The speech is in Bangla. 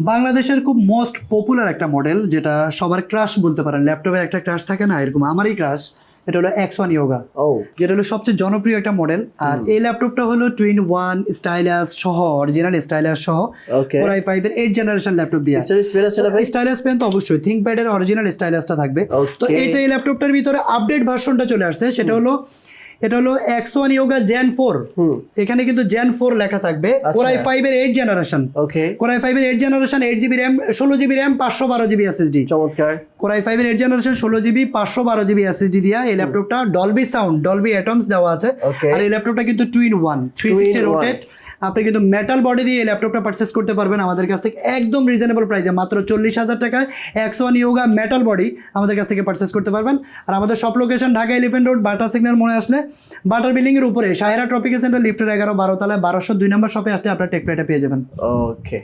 বাংলাদেশের খুব মোস্ট পপুলার একটা মডেল, যেটা সবার ক্রাশ বলতে পারেন। ল্যাপটপের একটা ক্রাশ থাকে না, এরকম আমারই ক্রাশ। এটা হলো X1 Yoga, ও যেটা হলো সবচেয়ে জনপ্রিয় একটা মডেল। আর এই ল্যাপটপটা হলো টুইন ওয়ান স্টাইলাস সহ, অরিজিনাল স্টাইলাস সহ ওকে Core i5 এর 8th জেনারেশন ল্যাপটপ দিয়ে। স্টাইলিশ পেন আছে না ভাই? স্টাইলাস পেন তো অবশ্যই, থিংকপ্যাড এর অরিজিনাল স্টাইলাসটা থাকবে। তো Okay. এইটা এই ল্যাপটপটার ভিতরে আপডেট ভার্সনটা চলে আসছে, সেটা হলো এটা হলো X1 Yoga Gen 4। এখানে কিন্তু Gen 4 লেখা থাকবে। Core i5 এর 8th জেনারেশন, ওকে Core i5 এর 8th generation, 8GB RAM, 16GB RAM, 512GB SSD। চমৎকার Core i5 এর 8th generation, 16GB, 512GB SSD দিয়া এই ল্যাপটপটা ডলবি সাউন্ড, ডলবি অ্যাটমস দেওয়া আছে। Okay. আর এই ল্যাপটপটা কিন্তু টুইন ওয়ান 360 রোটেট। আপনি কিন্তু মেটাল বডি দিয়ে এই ল্যাপটপটা পারচেস করতে পারবেন আমাদের কাছ থেকে একদম রিজনেবল প্রাইসে, মাত্র 40,000 টাকায় X1 Yoga মেটাল বডি আমাদের কাছ থেকে পারচেস করতে পারবেন। আর আমাদের সব location Dhaka elephant road, butter signal মোড়ে আসলে বাটার বিল্ডিং এর উপরে সাহেরা ট্রপিক্যাল সেন্টার লিফটের 11 12 তলায় 1202 নম্বর শপে আসলে আপনার টেক ফ্রাইটা পেয়ে যাবেন। ওকে